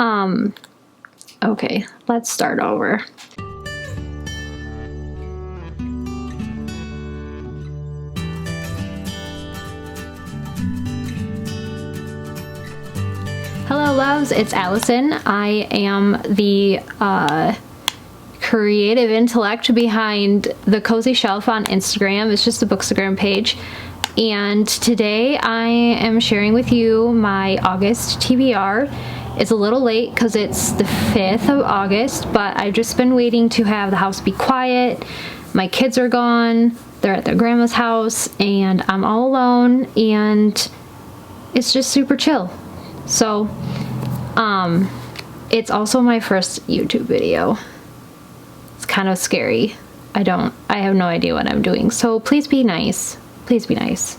Okay, let's start over. Hello loves, it's Allison. I am the creative intellect behind the Cozy Shelf on Instagram. It's just a Bookstagram page. And today I am sharing with you my August TBR. It's a little late because it's the 5th of August, but I've just been waiting to have the house be quiet. My kids are gone, they're at their grandma's house, and I'm all alone, and it's just super chill. So, it's also my first YouTube video. It's kind of scary. I have no idea what I'm doing, so please be nice. Please be nice.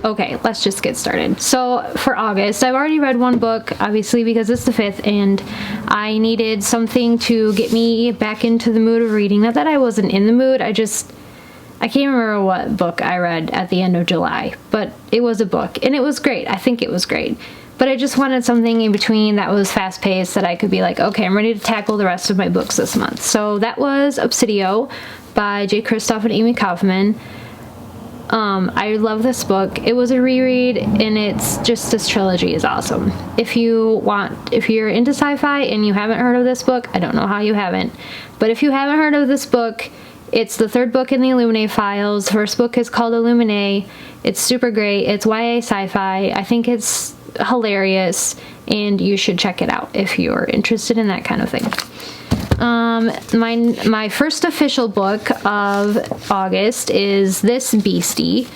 Okay, let's just get started. So for August, I've already read one book, obviously because it's the 5th, and I needed something to get me back into the mood of reading. Not that I wasn't in the mood, I can't remember what book I read at the end of July, but it was a book, and it was great. I think it was great. But I just wanted something in between that was fast-paced that I could be like, okay, I'm ready to tackle the rest of my books this month. So that was Obsidio by J. Kristoff and Amy Kaufman. I love this book. It was a reread, and it's just, this trilogy is awesome. If you're into sci-fi and you haven't heard of this book, I don't know how you haven't, but if you haven't heard of this book, it's the 3rd book in the Illuminae files. The 1st book is called Illuminae. It's super great. It's YA sci-fi. I think it's hilarious, and you should check it out if you're interested in that kind of thing. My first official book of August is this beastie.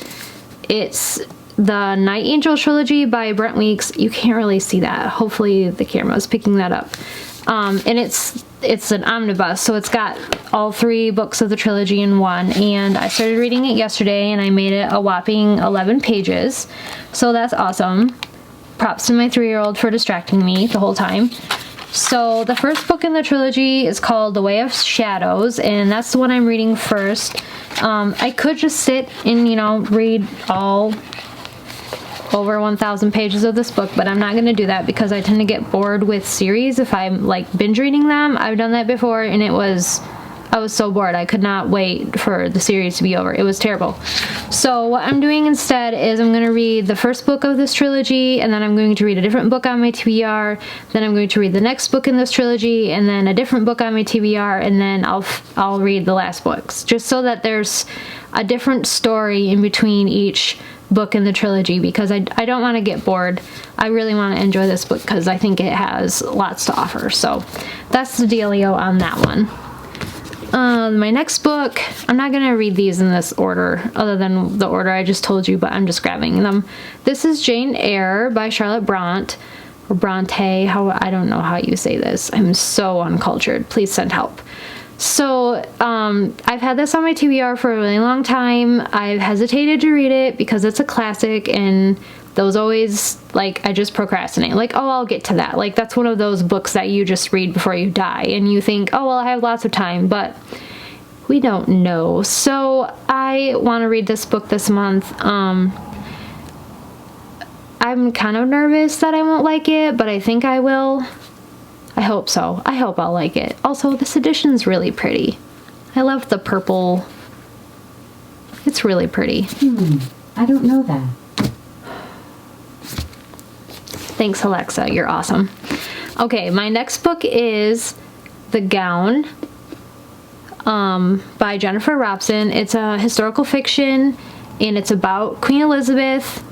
It's the Night Angel trilogy by Brent Weeks. You can't really see that. Hopefully the camera is picking that up. And it's an omnibus, so it's got all 3 books of the trilogy in one, and I started reading it yesterday, and I made it a whopping 11 pages, so that's awesome. Props to my 3-year-old for distracting me the whole time. So the first book in the trilogy is called The Way of Shadows, and that's the one I'm reading first. I could just sit and, read all over 1,000 pages of this book, but I'm not going to do that because I tend to get bored with series if I'm binge reading them. I've done that before, and I was so bored. I could not wait for the series to be over. It was terrible. So what I'm doing instead is I'm going to read the first book of this trilogy, and then I'm going to read a different book on my TBR, then I'm going to read the next book in this trilogy, and then a different book on my TBR, and then I'll read the last books, just so that there's a different story in between each book in the trilogy, because I don't want to get bored. I really want to enjoy this book because I think it has lots to offer. So that's the dealio on that one. My next book, I'm not going to read these in this order other than the order I just told you, but I'm just grabbing them. This is Jane Eyre by Charlotte Bronte, or Bronte, I don't know how you say this. I'm so uncultured. Please send help. So, I've had this on my TBR for a really long time. I've hesitated to read it because it's a classic, and those always, I just procrastinate. Oh, I'll get to that. That's one of those books that you just read before you die, and you think, oh, well, I have lots of time, but we don't know. So, I want to read this book this month. I'm kind of nervous that I won't like it, but I think I will. I hope so. I hope I'll like it. Also, this edition's really pretty. I love the purple. It's really pretty. I don't know that. Thanks, Alexa. You're awesome. Okay, my next book is The Gown by Jennifer Robson. It's a historical fiction, and it's about Queen Elizabeth,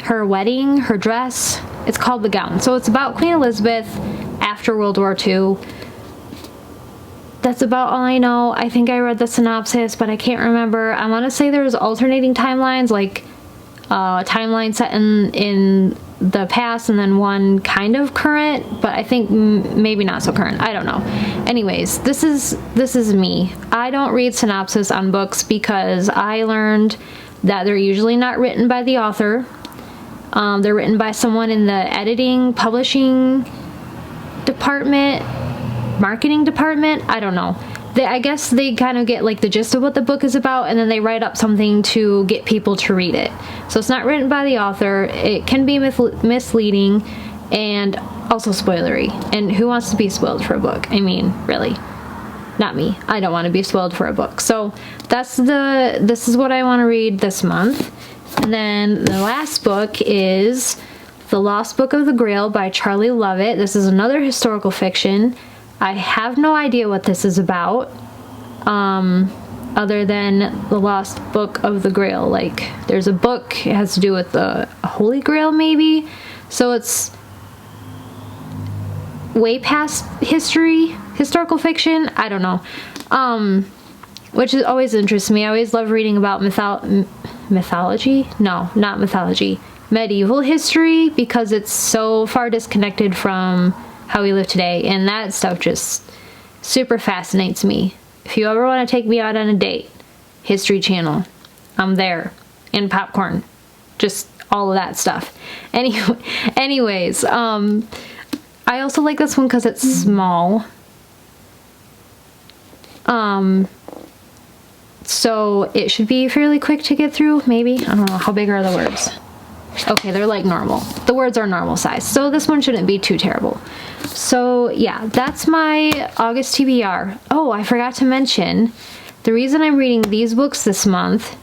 her wedding, her dress. It's called The Gown. So it's about Queen Elizabeth after World War II. That's about all I know. I think I read the synopsis, but I can't remember. I want to say there's alternating timelines, a timeline set in the past and then one kind of current, but I think maybe not so current. I don't know. Anyways, this is me. I don't read synopsis on books because I learned that they're usually not written by the author. They're written by someone in the editing, publishing department, marketing department, I don't know. I guess they kind of get like the gist of what the book is about, and then they write up something to get people to read it. So it's not written by the author. It can be misleading and also spoilery. And who wants to be spoiled for a book? I mean, really. Not me. I don't want to be spoiled for a book. So this is what I want to read this month. And then the last book is The Lost Book of the Grail by Charlie Lovett. This is another historical fiction. I have no idea what this is about, other than The Lost Book of the Grail. Like, there's a book, it has to do with the Holy Grail, maybe? So it's way past historical fiction? I don't know. Which is always interests me. I always love reading about mythology? No, not mythology. Medieval history, because it's so far disconnected from how we live today, and that stuff just super fascinates me. If you ever want to take me out on a date, History Channel, I'm there. And popcorn. Just all of that stuff. Anyways, I also like this one because it's small. So it should be fairly quick to get through, maybe. I don't know. How big are the words? Okay, they're like normal. The words are normal size. So this one shouldn't be too terrible. So yeah, that's my August TBR. Oh, I forgot to mention, the reason I'm reading these books this month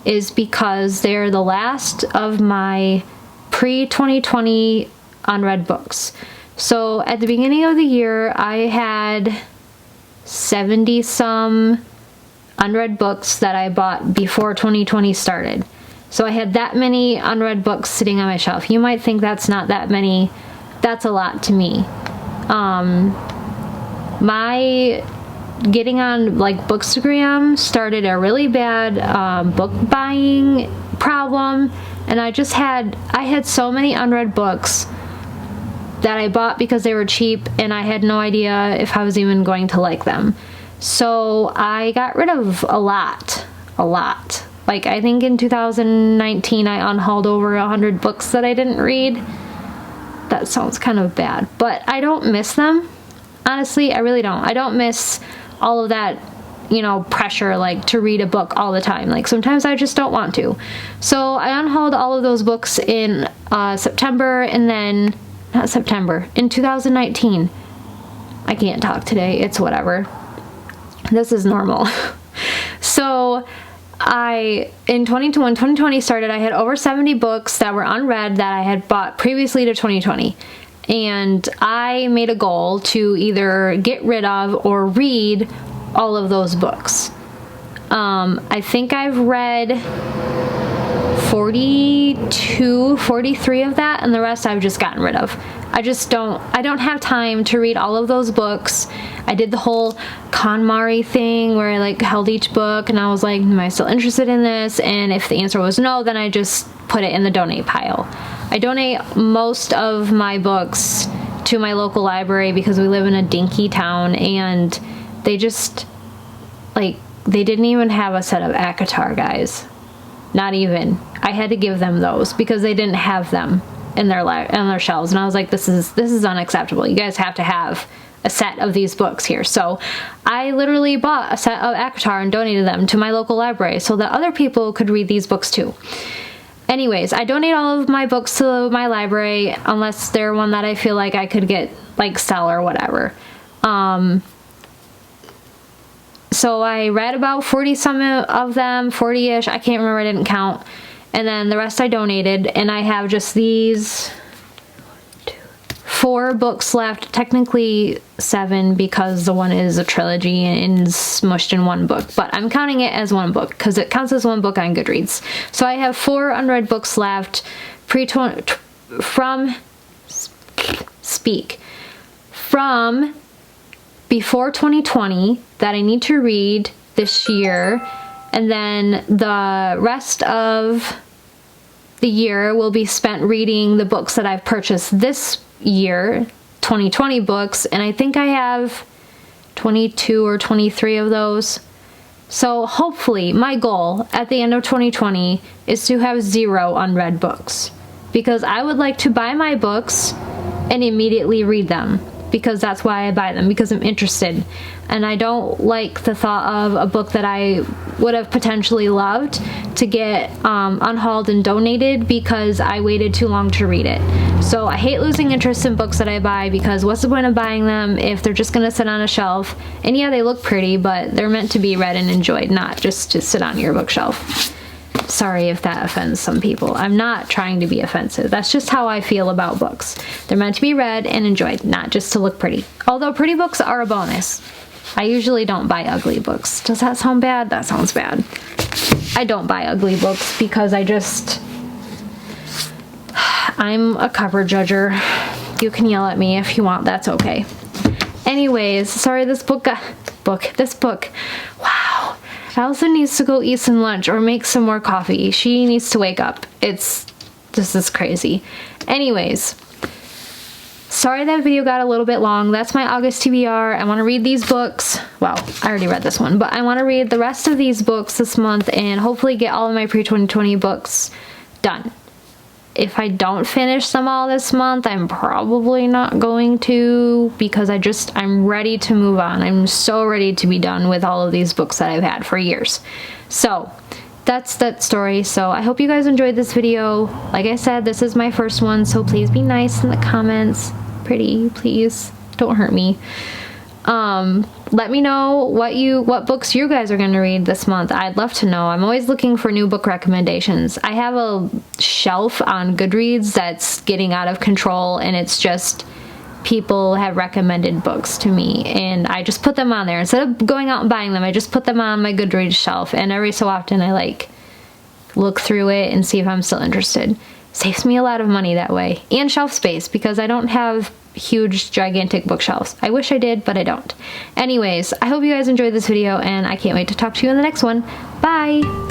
is because they're the last of my pre-2020 unread books. So at the beginning of the year, I had 70 some unread books that I bought before 2020 started. So I had that many unread books sitting on my shelf. You might think that's not that many. That's a lot to me. My getting on like Bookstagram started a really bad book buying problem, and I had so many unread books that I bought because they were cheap, and I had no idea if I was even going to like them. So I got rid of a lot. Like, I think in 2019 I unhauled over 100 books that I didn't read. That sounds kind of bad, but I don't miss them. Honestly, I really don't. I don't miss all of that, pressure, like, to read a book all the time. Like, sometimes I just don't want to. So I unhauled all of those books in September, and then, not September, in 2019. I can't talk today. It's whatever. This is normal. So in 2020 started, I had over 70 books that were unread that I had bought previously to 2020. And I made a goal to either get rid of or read all of those books. I think I've read 42, 43 of that, and the rest I've just gotten rid of. I don't have time to read all of those books. I did the whole KonMari thing where I like held each book and I was like, am I still interested in this? And if the answer was no, then I just put it in the donate pile. I donate most of my books to my local library because we live in a dinky town, and they just, like, they didn't even have a set of ACOTAR, guys. Not even. I had to give them those because they didn't have them in their shelves, and I was like, this is unacceptable. You guys have to have a set of these books here. So I literally bought a set of ACOTAR and donated them to my local library so that other people could read these books too. Anyways, I donate all of my books to my library unless they're one that I feel like I could get, like, sell or whatever. So I read about 40 some of them, 40-ish, I can't remember, I didn't count. And then the rest I donated, and I have just these 4 books left, technically 7 because the one is a trilogy and smushed in one book, but I'm counting it as one book because it counts as one book on Goodreads. So I have 4 unread books left from before 2020 that I need to read this year, and then the rest of the year will be spent reading the books that I've purchased this year, 2020 books, and I think I have 22 or 23 of those. So hopefully my goal at the end of 2020 is to have 0 unread books, because I would like to buy my books and immediately read them. because that's why I buy them, because I'm interested. And I don't like the thought of a book that I would have potentially loved to get unhauled and donated because I waited too long to read it. So I hate losing interest in books that I buy, because what's the point of buying them if they're just gonna sit on a shelf? And yeah, they look pretty, but they're meant to be read and enjoyed, not just to sit on your bookshelf. Sorry if that offends some people. I'm not trying to be offensive. That's just how I feel about books. They're meant to be read and enjoyed, not just to look pretty. Although pretty books are a bonus. I usually don't buy ugly books. Does that sound bad? That sounds bad. I don't buy ugly books because I'm a cover judger. You can yell at me if you want, that's okay. Anyways, sorry, this book. Wow. Allison needs to go eat some lunch or make some more coffee. She needs to wake up. This is crazy. Anyways, sorry that video got a little bit long. That's my August TBR. I want to read these books. Well, I already read this one, but I want to read the rest of these books this month and hopefully get all of my pre-2020 books done. If I don't finish them all this month, I'm probably not going to, because I'm ready to move on. I'm so ready to be done with all of these books that I've had for years. So that's that story. So I hope you guys enjoyed this video. Like I said, this is my first one, so please be nice in the comments. Pretty, please. Don't hurt me. Let me know what books you guys are going to read this month. I'd love to know. I'm always looking for new book recommendations. I have a shelf on Goodreads that's getting out of control, and it's just people have recommended books to me, and I just put them on there. Instead of going out and buying them, I just put them on my Goodreads shelf, and every so often I look through it and see if I'm still interested. Saves me a lot of money that way, and shelf space, because I don't have huge gigantic bookshelves. I wish I did, but I don't. Anyways, I hope you guys enjoyed this video, and I can't wait to talk to you in the next one. Bye!